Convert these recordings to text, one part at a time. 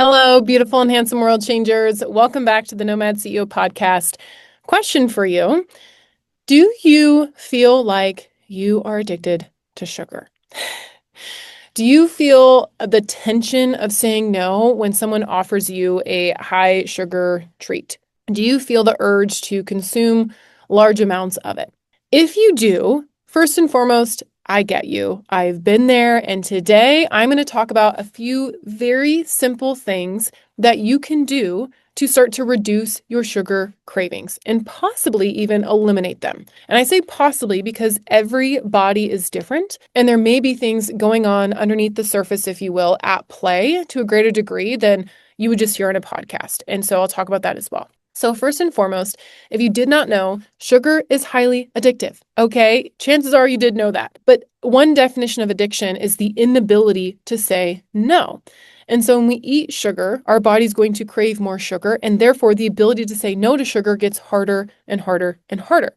Hello, beautiful and handsome world changers. Welcome back to the Nomad CEO Podcast. Question for you. Do you feel like you are addicted to sugar? Do you feel the tension of saying no when someone offers you a high sugar treat? Do you feel the urge to consume large amounts of it? If you do, first and foremost, I get you. I've been there, and today I'm going to talk about a few very simple things that you can do to start to reduce your sugar cravings and possibly even eliminate them. And I say possibly because every body is different, and there may be things going on underneath the surface, if you will, at play to a greater degree than you would just hear on a podcast. And so I'll talk about that as well. So first and foremost, if you did not know, sugar is highly addictive, okay? Chances are you did know that. But one definition of addiction is the inability to say no. And so when we eat sugar, our body's going to crave more sugar, and therefore the ability to say no to sugar gets harder and harder and harder.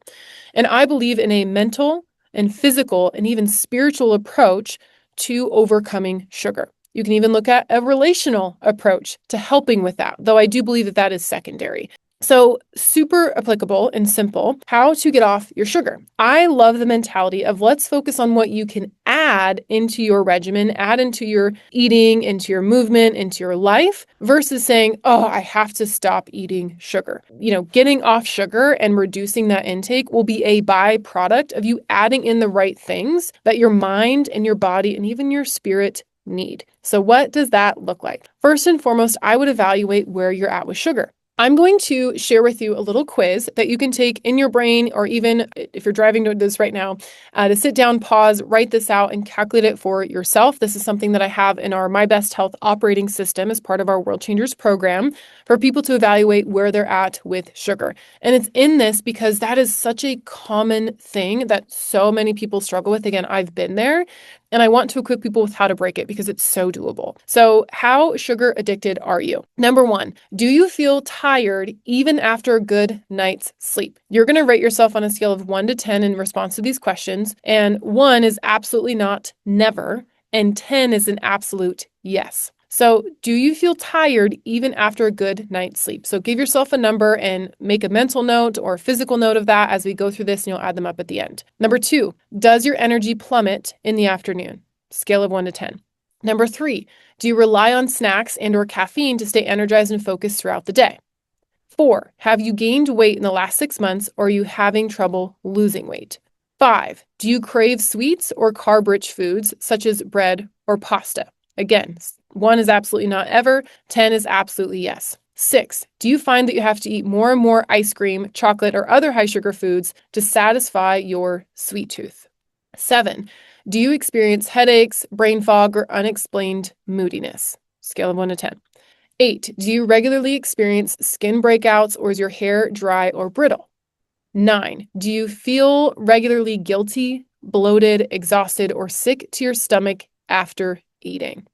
And I believe in a mental and physical and even spiritual approach to overcoming sugar. You can even look at a relational approach to helping with that, though I do believe that that is secondary. So super applicable and simple, how to get off your sugar. I love the mentality of let's focus on what you can add into your regimen, add into your eating, into your movement, into your life, versus saying, oh, I have to stop eating sugar. Getting off sugar and reducing that intake will be a byproduct of you adding in the right things that your mind and your body and even your spirit need. So what does that look like? First and foremost, I would evaluate where you're at with sugar. I'm going to share with you a little quiz that you can take in your brain, or even if you're driving to this right now, to sit down, pause, write this out, and calculate it for yourself. This is something that I have in our My Best Health operating system as part of our World Changers program for people to evaluate where they're at with sugar. And it's in this because that is such a common thing that so many people struggle with. Again, I've been there. And I want to equip people with how to break it because it's so doable. So how sugar addicted are you? Number one, do you feel tired even after a good night's sleep? You're going to rate yourself on a scale of 1 to 10 in response to these questions. And 1 is absolutely not, never. And 10 is an absolute yes. So do you feel tired even after a good night's sleep? So give yourself a number and make a mental note or a physical note of that as we go through this, and you'll add them up at the end. Number 2, does your energy plummet in the afternoon? Scale of 1 to 10. Number 3, do you rely on snacks and or caffeine to stay energized and focused throughout the day? 4, have you gained weight in the last 6 months, or are you having trouble losing weight? 5, do you crave sweets or carb-rich foods such as bread or pasta? Again, 1 is absolutely not ever. 10 is absolutely yes. 6, do you find that you have to eat more and more ice cream, chocolate, or other high sugar foods to satisfy your sweet tooth? 7, do you experience headaches, brain fog, or unexplained moodiness? Scale of 1 to 10. 8, do you regularly experience skin breakouts, or is your hair dry or brittle? 9, do you feel regularly guilty, bloated, exhausted, or sick to your stomach after eating?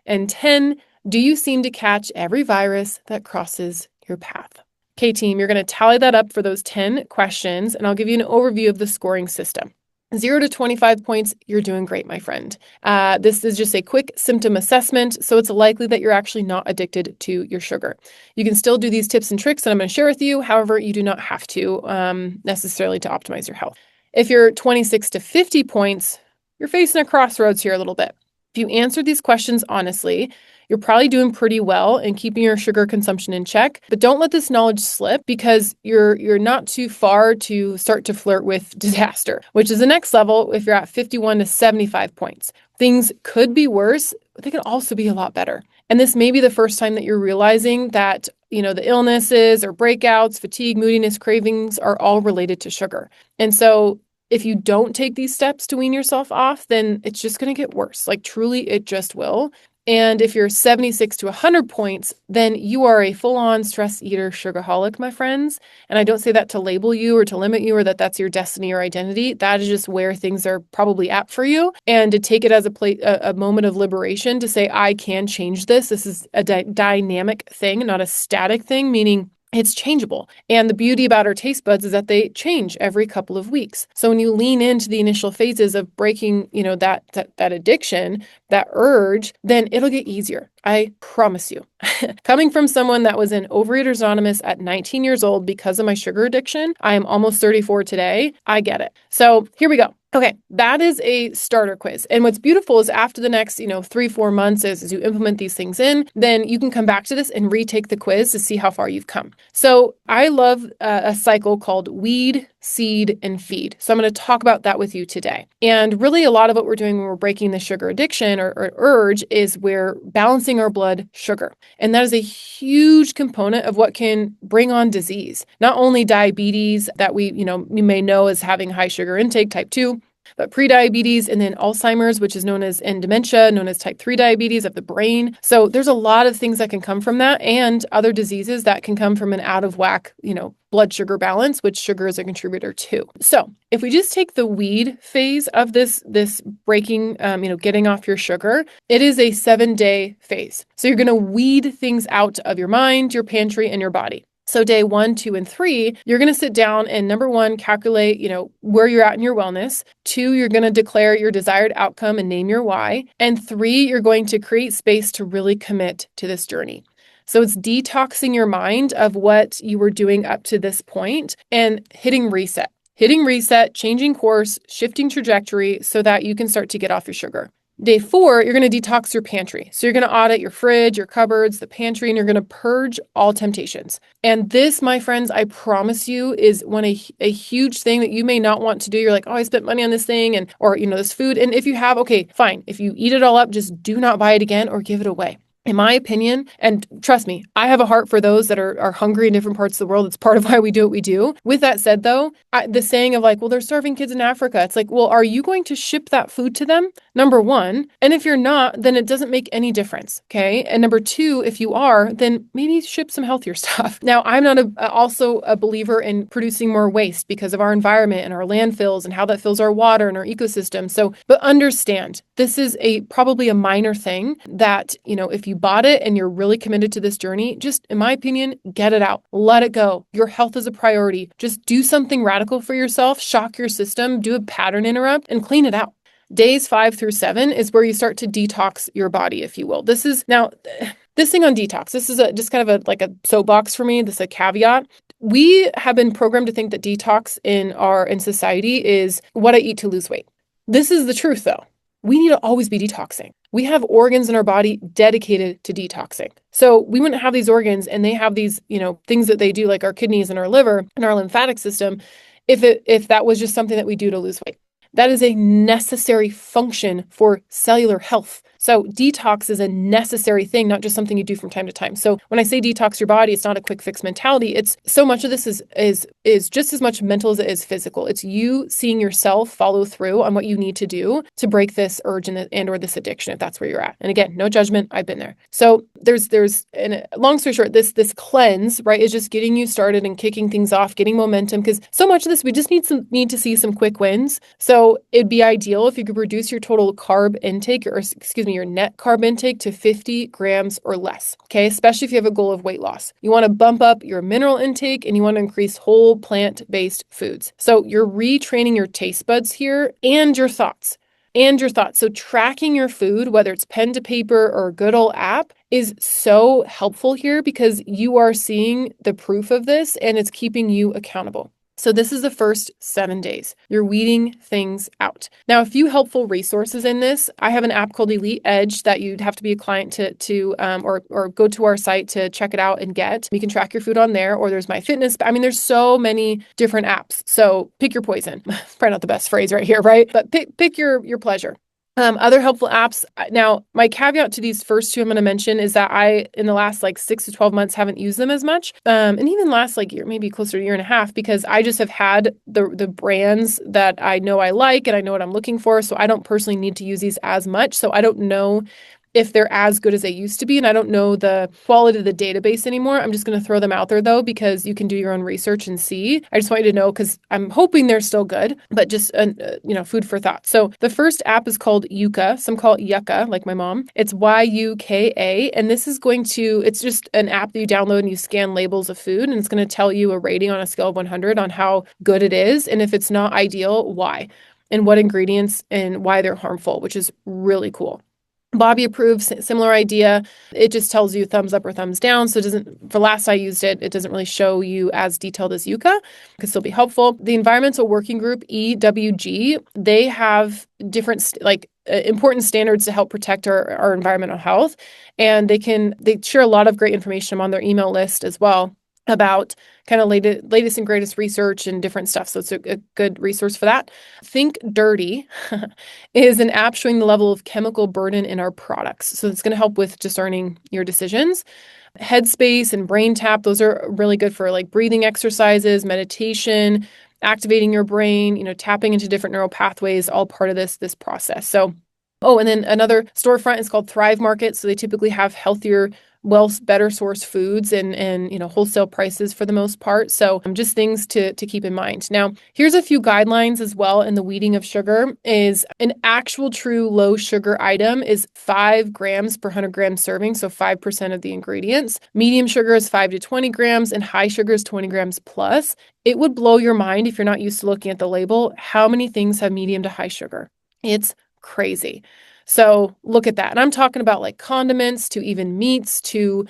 And 10, do you seem to catch every virus that crosses your path? Okay, team, you're going to tally that up for those 10 questions, and I'll give you an overview of the scoring system. 0 to 25 points, you're doing great, my friend. This is just a quick symptom assessment, so it's likely that you're actually not addicted to your sugar. You can still do these tips and tricks that I'm going to share with you. However, you do not have to necessarily to optimize your health. If you're 26 to 50 points, you're facing a crossroads here a little bit. If you answer these questions honestly, you're probably doing pretty well in keeping your sugar consumption in check, but don't let this knowledge slip because you're not too far to start to flirt with disaster, which is the next level if you're at 51 to 75 points. Things could be worse, but they could also be a lot better. And this may be the first time that you're realizing that, the illnesses or breakouts, fatigue, moodiness, cravings are all related to sugar. And so if you don't take these steps to wean yourself off, then it's just going to get worse. Like truly, it just will. And if you're 76 to 100 points, then you are a full-on stress eater sugarholic, my friends. And I don't say that to label you or to limit you or that that's your destiny or identity. That is just where things are probably at for you. And to take it as a moment of liberation to say, I can change this. This is a dynamic thing, not a static thing, meaning it's changeable. And the beauty about our taste buds is that they change every couple of weeks. So when you lean into the initial phases of breaking, that addiction, that urge, then it'll get easier. I promise you. Coming from someone that was in Overeaters Anonymous at 19 years old because of my sugar addiction, I am almost 34 today. I get it. So here we go. Okay, that is a starter quiz. And what's beautiful is after the next, 3-4 months as you implement these things in, then you can come back to this and retake the quiz to see how far you've come. So I love a cycle called weed, seed, and feed. So I'm going to talk about that with you today. And really a lot of what we're doing when we're breaking the sugar addiction or urge is we're balancing our blood sugar. And that is a huge component of what can bring on disease. Not only diabetes that you may know as having high sugar intake, type 2, but prediabetes and then Alzheimer's, which is known as, and dementia, known as type 3 diabetes of the brain. So there's a lot of things that can come from that and other diseases that can come from an out of whack, blood sugar balance, which sugar is a contributor to. So if we just take the weed phase of this breaking, getting off your sugar, it is a 7-day phase. So you're going to weed things out of your mind, your pantry, and your body. So day 1, 2, and 3, you're going to sit down and number 1, calculate, where you're at in your wellness. 2, you're going to declare your desired outcome and name your why. And 3, you're going to create space to really commit to this journey. So it's detoxing your mind of what you were doing up to this point and hitting reset, changing course, shifting trajectory so that you can start to get off your sugar. Day 4, you're going to detox your pantry. So you're going to audit your fridge, your cupboards, the pantry, and you're going to purge all temptations. And this, my friends, I promise you, is a huge thing that you may not want to do. You're like, oh, I spent money on this thing or this food. And if you have, okay, fine. If you eat it all up, just do not buy it again or give it away. In my opinion, and trust me, I have a heart for those that are hungry in different parts of the world. It's part of why we do what we do. With that said, though, the saying of like, well, they're starving kids in Africa. It's like, well, are you going to ship that food to them? Number 1. And if you're not, then it doesn't make any difference. Okay. And number 2, if you are, then maybe ship some healthier stuff. Now, I'm not also a believer in producing more waste because of our environment and our landfills and how that fills our water and our ecosystem. So, but understand, this is probably a minor thing that, if you bought it and you're really committed to this journey, just in my opinion, get it out, let it go. Your health is a priority. Just do something radical for yourself, shock your system, do a pattern interrupt and clean it out. Days 5 through 7 is where you start to detox your body, if you will. This is now this thing on detox. This is just kind of like a soapbox for me. This is a caveat. We have been programmed to think that detox in society is what I eat to lose weight. This is the truth though. We need to always be detoxing. We have organs in our body dedicated to detoxing. So we wouldn't have these organs and they have these, things that they do like our kidneys and our liver and our lymphatic system if that was just something that we do to lose weight. That is a necessary function for cellular health. So detox is a necessary thing, not just something you do from time to time. So when I say detox your body, it's not a quick fix mentality. It's so much of this is just as much mental as it is physical. It's you seeing yourself follow through on what you need to do to break this urge and or this addiction, if that's where you're at. And again, no judgment. I've been there. So and long story short, this cleanse, right, is just getting you started and kicking things off, getting momentum. Because so much of this, we just need to see some quick wins. So it'd be ideal if you could reduce your total carb intake your net carb intake to 50 grams or less, okay? Especially if you have a goal of weight loss. You want to bump up your mineral intake and you want to increase whole plant-based foods. So you're retraining your taste buds here and your thoughts. So tracking your food, whether it's pen to paper or a good old app, is so helpful here because you are seeing the proof of this and it's keeping you accountable. So this is the first 7 days. You're weeding things out. Now, a few helpful resources in this. I have an app called Elite Edge that you'd have to be a client or go to our site to check it out and get. You can track your food on there, or there's My Fitness. I mean, there's so many different apps. So pick your poison. Probably not the best phrase right here, right? But pick your pleasure. Other helpful apps. Now, my caveat to these first 2 I'm going to mention is that I, in the last 6 to 12 months, haven't used them as much. And even last year, maybe closer to a year and a half, because I just have had the brands that I know I like and I know what I'm looking for. So I don't personally need to use these as much. So I don't know if they're as good as they used to be. And I don't know the quality of the database anymore. I'm just going to throw them out there though, because you can do your own research and see. I just want you to know, because I'm hoping they're still good, but just, food for thought. So the first app is called Yuka. Some call it Yuka, like my mom. It's Yuka. And this is it's just an app that you download and you scan labels of food, and it's going to tell you a rating on a scale of 100 on how good it is. And if it's not ideal, why, and what ingredients and why they're harmful, which is really cool. Bobby approves, similar idea. It just tells you thumbs up or thumbs down. So it doesn't, for last I used it, it doesn't really show you as detailed as Yuka. It could still be helpful. The Environmental Working Group, EWG, they have different important standards to help protect our environmental health. And they share a lot of great information. I'm on their email list as well about kind of latest and greatest research and different stuff. So it's a good resource for that. Think Dirty is an app showing the level of chemical burden in our products. So it's going to help with discerning your decisions. Headspace and Brain Tap, those are really good for like breathing exercises, meditation, activating your brain, tapping into different neural pathways, all part of this process. So, and then another storefront is called Thrive Market. So they typically have healthier, better source foods and wholesale prices for the most part. So just things to keep in mind. Now, here's a few guidelines as well in the weeding of sugar. Is an actual true low sugar item is 5 grams per 100 gram serving, so 5% of the ingredients. Medium sugar is 5 to 20 grams, and high sugar is 20 grams plus. It would blow your mind if you're not used to looking at the label, how many things have medium to high sugar. It's crazy. So look at that. And I'm talking about like condiments to even meats to,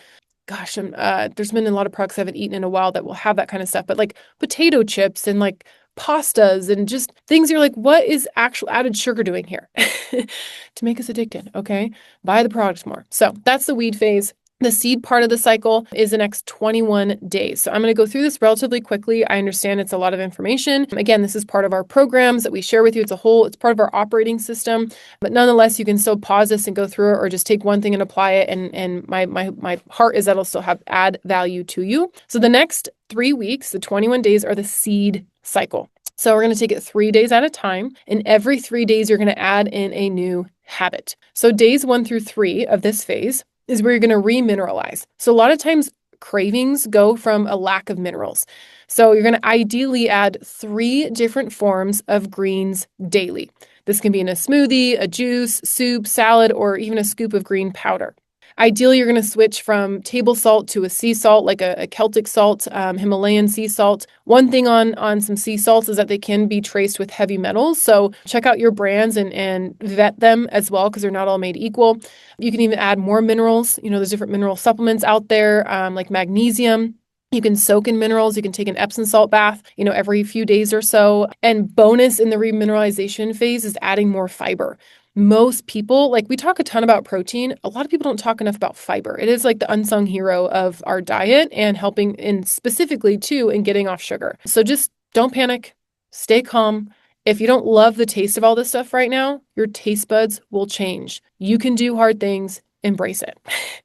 there's been a lot of products I haven't eaten in a while that will have that kind of stuff, but like potato chips and like pastas and just things you're like, what is actual added sugar doing here to make us addicted? Okay. Buy the product more. So that's the weed phase. The seed part of the cycle is the next 21 days. So I'm going to go through this relatively quickly. I understand it's a lot of information. Again, this is part of our programs that we share with you. It's part of our operating system, but nonetheless, you can still pause this and go through it, or just take one thing and apply it. And my heart is that it'll still add value to you. So the next 3 weeks, the 21 days, are the seed cycle. So we're going to take it 3 days at a time. And every 3 days, you're going to add in a new habit. So days 1 through 3 of this phase is where you're going to remineralize. So a lot of times cravings go from a lack of minerals. So you're going to ideally add 3 different forms of greens daily. This can be in a smoothie, a juice, soup, salad, or even a scoop of green powder. Ideally, you're going to switch from table salt to a sea salt, like a Celtic salt, Himalayan sea salt. One thing on some sea salts is that they can be traced with heavy metals. So check out your brands and vet them as well, because they're not all made equal. You can even add more minerals. There's different mineral supplements out there, like magnesium. You can soak in minerals. You can take an Epsom salt bath, every few days or so. And bonus in the remineralization phase is adding more fiber. Most people, we talk a ton about protein. A lot of people don't talk enough about fiber. It is like the unsung hero of our diet and helping specifically too in getting off sugar. So just don't panic, stay calm. If you don't love the taste of all this stuff right now, your taste buds will change. You can do hard things, embrace it.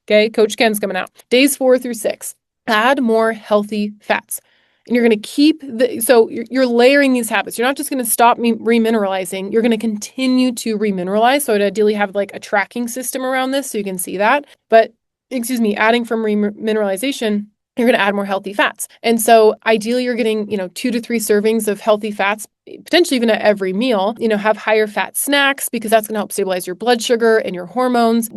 Okay, Coach Ken's coming out. Days 4 through 6, add more healthy fats. And you're going to keep you're layering these habits. You're not just going to stop remineralizing. You're going to continue to remineralize. So I'd ideally have like a tracking system around this so you can see that. But adding from remineralization, you're going to add more healthy fats. And so ideally you're getting, 2 to 3 servings of healthy fats, potentially even at every meal. Have higher fat snacks, because that's going to help stabilize your blood sugar and your hormones.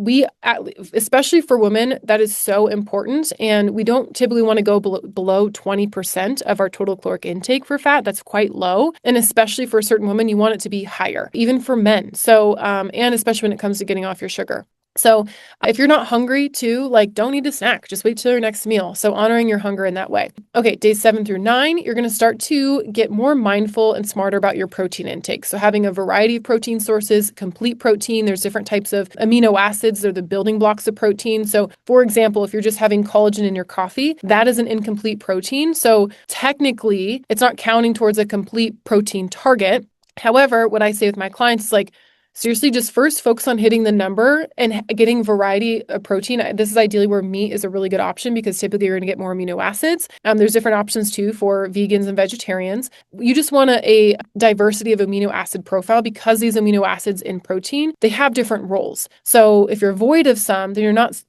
Especially for women, that is so important. And we don't typically want to go below 20% of our total caloric intake for fat. That's quite low. And especially for certain women, you want it to be higher, even for men. So, and especially when it comes to getting off your sugar. So if you're not hungry too, don't eat a snack, just wait till your next meal. So honoring your hunger in that way. Okay, days 7 through 9, you're going to start to get more mindful and smarter about your protein intake. So having a variety of protein sources, complete protein, there's different types of amino acids. They're the building blocks of protein. So for example, if you're just having collagen in your coffee, that is an incomplete protein. So technically, it's not counting towards a complete protein target. However, what I say with my clients is Seriously, just first focus on hitting the number and getting variety of protein. This is ideally where meat is a really good option because typically you're going to get more amino acids. There's different options too for vegans and vegetarians. You just want a diversity of amino acid profile because these amino acids in protein, they have different roles. So if you're void of some, then you're not,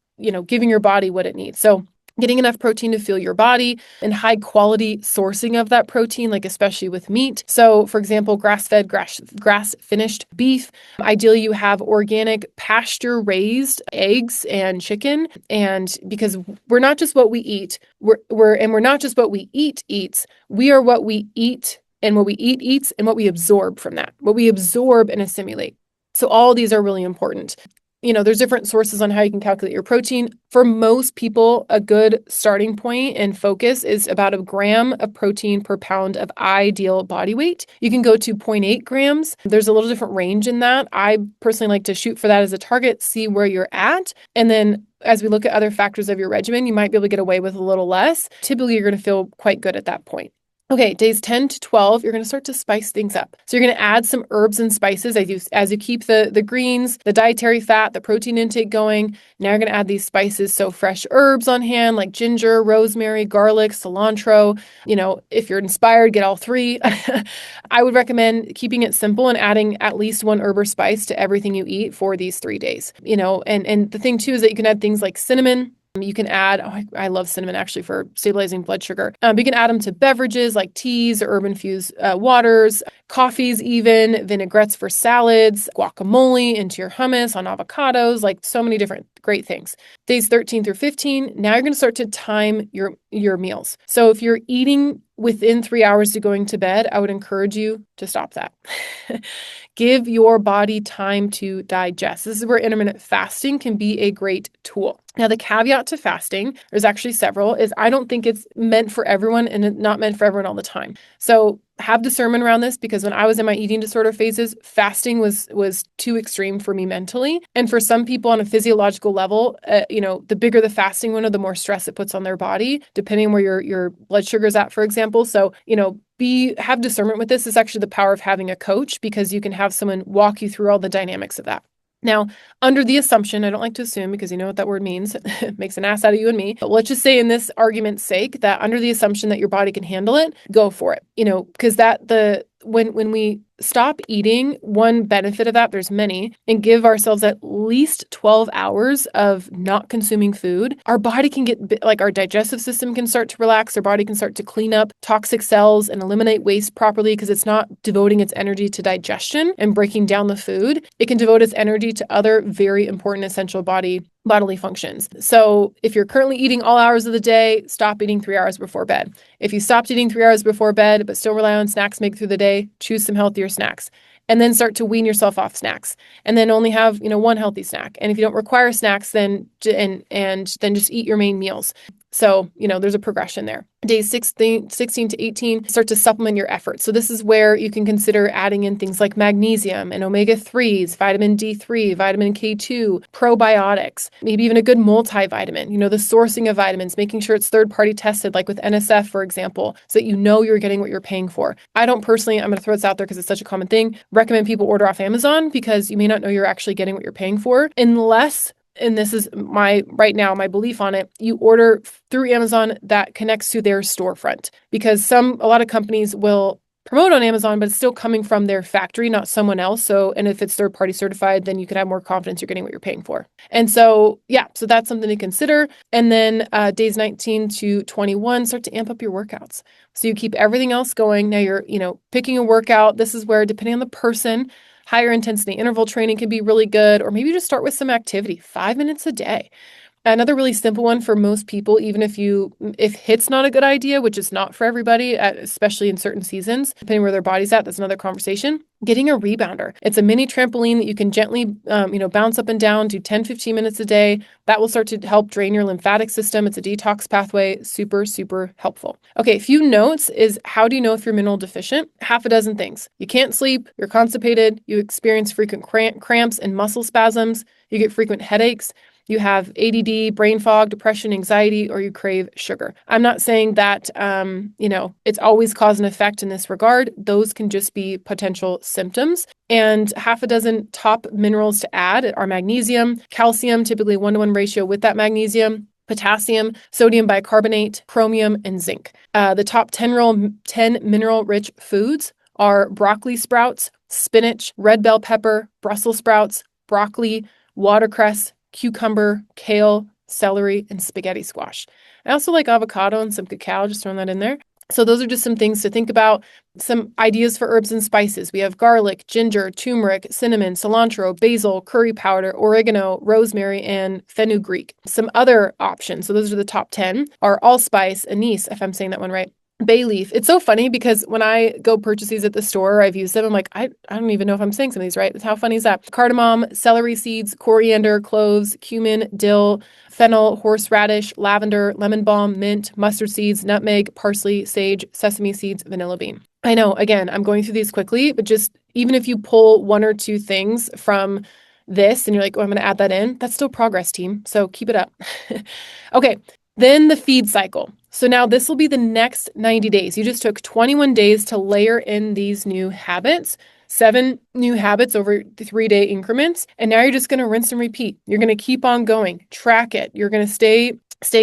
giving your body what it needs. So getting enough protein to fuel your body and high quality sourcing of that protein, like especially with meat. So for example, grass-fed, grass-finished beef. Ideally, you have organic pasture-raised eggs and chicken. And because we're not just what we eat, we're not just what we eat eats. We are what we eat, and what we eat eats, and what we absorb from that, what we absorb and assimilate. So all these are really important. There's different sources on how you can calculate your protein. For most people, a good starting point and focus is about 1 gram of protein per pound of ideal body weight. You can go to 0.8 grams. There's a little different range in that. I personally like to shoot for that as a target, see where you're at. And then as we look at other factors of your regimen, you might be able to get away with a little less. Typically, you're going to feel quite good at that point. Okay, days 10 to 12, you're going to start to spice things up. So you're going to add some herbs and spices as you keep the greens, the dietary fat, the protein intake going. Now you're going to add these spices. So fresh herbs on hand like ginger, rosemary, garlic, cilantro. If you're inspired, get all 3. I would recommend keeping it simple and adding at least 1 herb or spice to everything you eat for these 3 days. And the thing too is that you can add things like cinnamon. You can add, I love cinnamon actually for stabilizing blood sugar. You can add them to beverages like teas or herb-infused waters, coffees even, vinaigrettes for salads, guacamole into your hummus on avocados, like so many different great things. Days 13 through 15, now you're going to start to time your meals. So if you're eating within 3 hours to going to bed, I would encourage you to stop that. Give your body time to digest. This is where intermittent fasting can be a great tool. Now, the caveat to fasting, there's actually several, is I don't think it's meant for everyone and not meant for everyone all the time. So have discernment around this, because when I was in my eating disorder phases, fasting was too extreme for me mentally. And for some people on a physiological level, the bigger the fasting window, the more stress it puts on their body, depending on where your blood sugar is at, for example. So, have discernment with this. It's actually the power of having a coach, because you can have someone walk you through all the dynamics of that. Now, under the assumption, I don't like to assume because you know what that word means, it makes an ass out of you and me, but let's just say in this argument's sake that under the assumption that your body can handle it, go for it, because when we stop eating, one benefit of that, there's many, and give ourselves at least 12 hours of not consuming food, our body can get, our digestive system can start to relax, our body can start to clean up toxic cells and eliminate waste properly because it's not devoting its energy to digestion and breaking down the food. It can devote its energy to other very important essential bodily functions. So if you're currently eating all hours of the day, stop eating 3 hours before bed. If you stopped eating 3 hours before bed, but still rely on snacks make through the day, choose some healthier snacks. And then start to wean yourself off snacks. And then only have, one healthy snack. And if you don't require snacks, then just eat your main meals. So, there's a progression there. Days 16 to 18, start to supplement your efforts. So this is where you can consider adding in things like magnesium and omega-3s, vitamin D3, vitamin K2, probiotics, maybe even a good multivitamin, the sourcing of vitamins, making sure it's third-party tested, like with NSF, for example, so that you're getting what you're paying for. I don't personally, I'm going to throw this out there because it's such a common thing, recommend people order off Amazon because you may not know you're actually getting what you're paying for unless, and this is my belief on it, you order through Amazon that connects to their storefront, because a lot of companies will promote on Amazon, but it's still coming from their factory, not someone else. So, and if it's third party certified, then you can have more confidence you're getting what you're paying for. And so, so that's something to consider. And then days 19 to 21, start to amp up your workouts. So you keep everything else going. Now you're, picking a workout. This is where, depending on the person, higher intensity interval training can be really good, or maybe just start with some activity, 5 minutes a day. Another really simple one for most people, even if HIIT's not a good idea, which is not for everybody, especially in certain seasons, depending where their body's at, that's another conversation. Getting a rebounder. It's a mini trampoline that you can gently, bounce up and down, do 10, 15 minutes a day. That will start to help drain your lymphatic system. It's a detox pathway, super, super helpful. Okay, a few notes is, how do you know if you're mineral deficient? 6 things. You can't sleep, you're constipated, you experience frequent cramps and muscle spasms, you get frequent headaches, you have ADD, brain fog, depression, anxiety, or you crave sugar. I'm not saying that, it's always cause and effect in this regard. Those can just be potential symptoms. And half a dozen top minerals to add are magnesium, calcium, typically 1-to-1 ratio with that magnesium, potassium, sodium bicarbonate, chromium, and zinc. The top 10 mineral-rich foods are broccoli sprouts, spinach, red bell pepper, Brussels sprouts, broccoli, watercress, cucumber, kale, celery, and spaghetti squash. I also like avocado and some cacao, just throwing that in there. So those are just some things to think about. Some ideas for herbs and spices. We have garlic, ginger, turmeric, cinnamon, cilantro, basil, curry powder, oregano, rosemary, and fenugreek. Some other options, so those are the top 10, are allspice, anise, if I'm saying that one right, bay leaf. It's so funny because when I go purchase these at the store, I've used them. I'm like, I don't even know if I'm saying some of these right. How funny is that? Cardamom, celery seeds, coriander, cloves, cumin, dill, fennel, horseradish, lavender, lemon balm, mint, mustard seeds, nutmeg, parsley, sage, sesame seeds, vanilla bean. I know, again, I'm going through these quickly, but just even if you pull one or two things from this and you're like, oh, I'm going to add that in, that's still progress, team. So keep it up. Okay. Then the feed cycle. So now this will be the next 90 days. You just took 21 days to layer in these new habits, 7 new habits over 3-day increments. And now you're just going to rinse and repeat. You're going to keep on going, track it. You're going to stay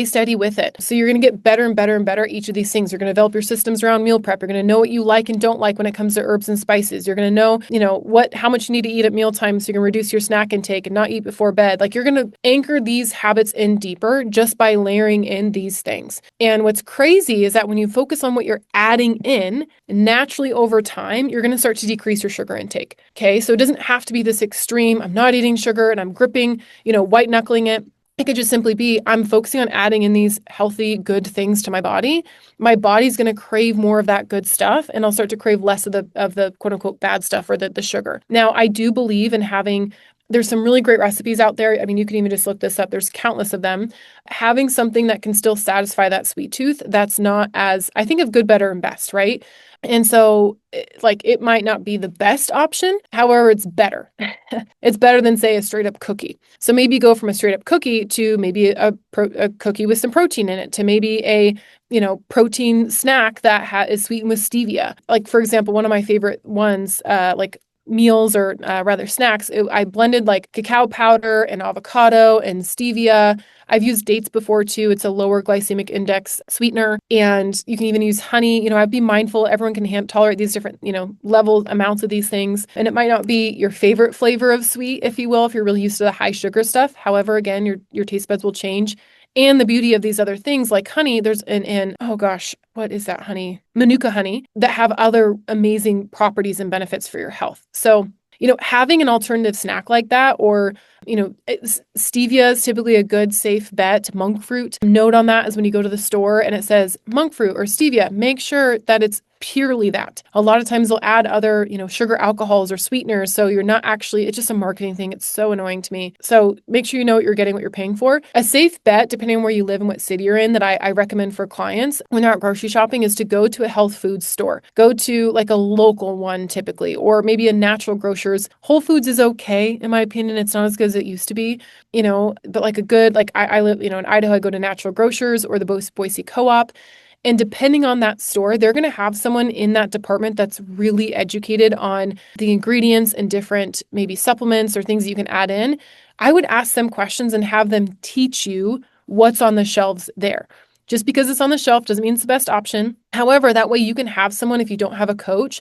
steady with it. So you're going to get better and better and better at each of these things. You're going to develop your systems around meal prep. You're going to know what you like and don't like when it comes to herbs and spices. You're going to know, how much you need to eat at mealtime so you can reduce your snack intake and not eat before bed. Like, you're going to anchor these habits in deeper just by layering in these things. And what's crazy is that when you focus on what you're adding in, naturally over time, you're going to start to decrease your sugar intake. Okay. So it doesn't have to be this extreme. I'm not eating sugar and I'm gripping, white knuckling it. It could just simply be, I'm focusing on adding in these healthy, good things to my body. My body's going to crave more of that good stuff, and I'll start to crave less of the quote unquote bad stuff or the sugar. Now, I do believe in there's some really great recipes out there. I mean, you can even just look this up. There's countless of them. Having something that can still satisfy that sweet tooth, that's not as, I think of good, better, and best, right? And so, it might not be the best option. However, it's better. It's better than, say, a straight up cookie. So maybe you go from a straight up cookie to maybe a cookie with some protein in it, to maybe a protein snack that is sweetened with stevia. Like, for example, one of my favorite ones, meals or rather snacks, I blended like cacao powder and avocado and stevia. I've used dates before too. It's a lower glycemic index sweetener, and you can even use honey. I'd be mindful. Everyone can tolerate these different, level amounts of these things. And it might not be your favorite flavor of sweet, if you will, if you're really used to the high sugar stuff. However, again, your taste buds will change. And the beauty of these other things like honey, there's what is that honey? Manuka honey, that have other amazing properties and benefits for your health. So, having an alternative snack like that, or, stevia is typically a good, safe bet. Monk fruit. Note on that is when you go to the store and it says monk fruit or stevia, make sure that it's purely that. A lot of times they'll add other, sugar alcohols or sweeteners. So you're not actually, it's just a marketing thing. It's so annoying to me. So make sure you know what you're getting, what you're paying for. A safe bet, depending on where you live and what city you're in, that I recommend for clients when they're out grocery shopping, is to go to a health food store. Go to like a local one typically, or maybe a natural grocer's. Whole Foods is okay. In my opinion, it's not as good as it used to be, but like a good, like I live, in Idaho, I go to natural grocers or the Boise Co-op. And depending on that store, they're going to have someone in that department that's really educated on the ingredients and different maybe supplements or things that you can add in. I would ask them questions and have them teach you what's on the shelves there. Just because it's on the shelf doesn't mean it's the best option. However, that way you can have someone, if you don't have a coach,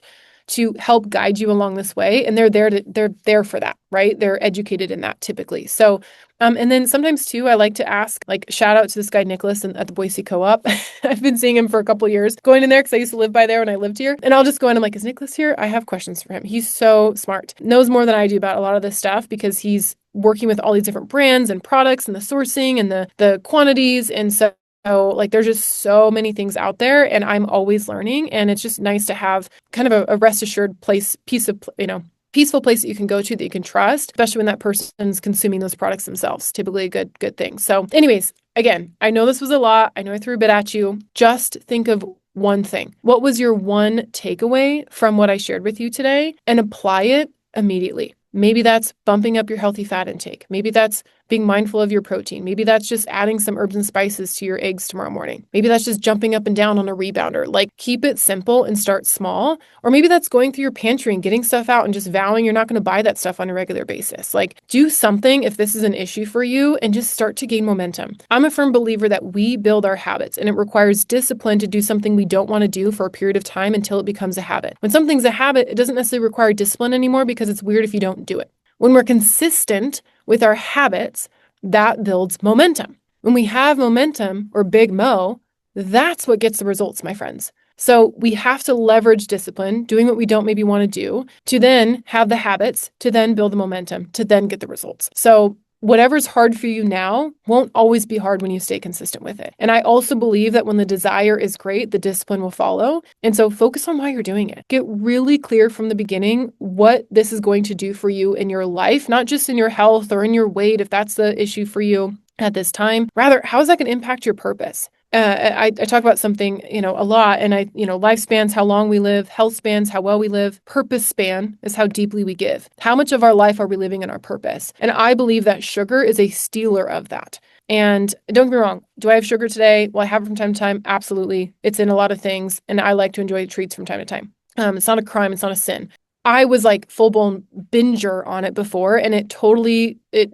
to help guide you along this way. And they're there for that, right? They're educated in that typically. So, and then sometimes too, I like to ask, like, shout out to this guy, Nicholas, at the Boise Co-op. I've been seeing him for a couple of years, going in there because I used to live by there when I lived here. And I'll just go in and I'm like, is Nicholas here? I have questions for him. He's so smart, knows more than I do about a lot of this stuff because he's working with all these different brands and products and the sourcing and the quantities. And so there's just so many things out there, and I'm always learning. And it's just nice to have kind of a rest assured peaceful place that you can go to that you can trust, especially when that person's consuming those products themselves. Typically a good thing. So anyways, again, I know this was a lot. I know I threw a bit at you. Just think of one thing. What was your one takeaway from what I shared with you today, and apply it immediately? Maybe that's bumping up your healthy fat intake. Maybe that's being mindful of your protein. Maybe that's just adding some herbs and spices to your eggs tomorrow morning. Maybe that's just jumping up and down on a rebounder. Like, keep it simple and start small. Or maybe that's going through your pantry and getting stuff out and just vowing you're not going to buy that stuff on a regular basis. Like, do something if this is an issue for you and just start to gain momentum. I'm a firm believer that we build our habits, and it requires discipline to do something we don't want to do for a period of time until it becomes a habit. When something's a habit, it doesn't necessarily require discipline anymore because it's weird if you don't do it. When we're consistent with our habits, that builds momentum. When we have momentum, or big mo, that's what gets the results, my friends. So we have to leverage discipline, doing what we don't maybe want to do, to then have the habits, to then build the momentum, to then get the results. So whatever's hard for you now won't always be hard when you stay consistent with it. And I also believe that when the desire is great, the discipline will follow. And so focus on why you're doing it. Get really clear from the beginning what this is going to do for you in your life, not just in your health or in your weight, if that's the issue for you at this time. Rather, how is that going to impact your purpose? I talk about something, a lot, and lifespans, how long we live, health spans, how well we live, purpose span is how deeply we give. How much of our life are we living in our purpose? And I believe that sugar is a stealer of that. And don't get me wrong, do I have sugar today? Well, I have it from time to time. Absolutely. It's in a lot of things, and I like to enjoy treats from time to time. It's not a crime. It's not a sin. I was like full-blown binger on it before, and it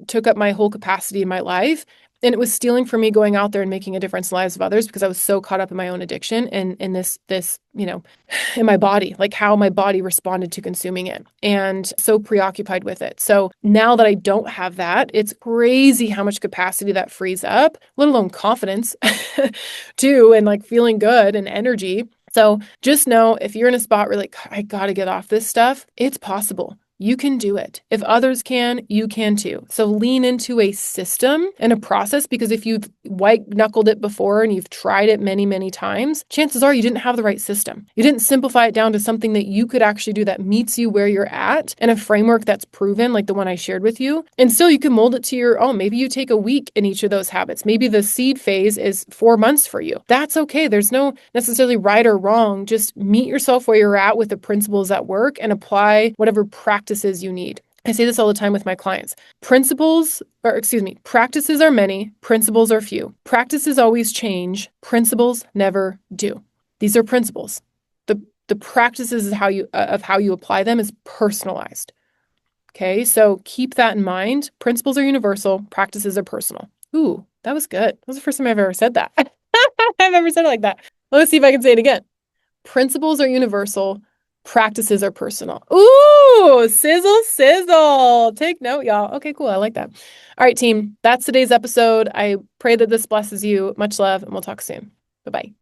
took up my whole capacity in my life. And it was stealing from me going out there and making a difference in the lives of others because I was so caught up in my own addiction and in this, in my body, like how my body responded to consuming it, and so preoccupied with it. So now that I don't have that, it's crazy how much capacity that frees up, let alone confidence too, and like feeling good and energy. So just know, if you're in a spot where like, I got to get off this stuff, it's possible. You can do it. If others can, you can too. So lean into a system and a process, because if you've white-knuckled it before and you've tried it many, many times, chances are you didn't have the right system. You didn't simplify it down to something that you could actually do that meets you where you're at, and a framework that's proven, like the one I shared with you. And still, you can mold it to your own. Maybe you take a week in each of those habits. Maybe the seed phase is 4 months for you. That's okay. There's no necessarily right or wrong. Just meet yourself where you're at with the principles that work and apply whatever practices you need. I say this all the time with my clients. Practices are many, principles are few. Practices always change, principles never do. These are principles. The practices is how you apply them is personalized. Okay, so keep that in mind. Principles are universal, practices are personal. Ooh, that was good. That was the first time I've ever said that. I've ever said it like that. Let's see if I can say it again. Principles are universal, practices are personal. Ooh, sizzle, sizzle. Take note, y'all. Okay, cool. I like that. All right, team. That's today's episode. I pray that this blesses you. Much love, and we'll talk soon. Bye-bye.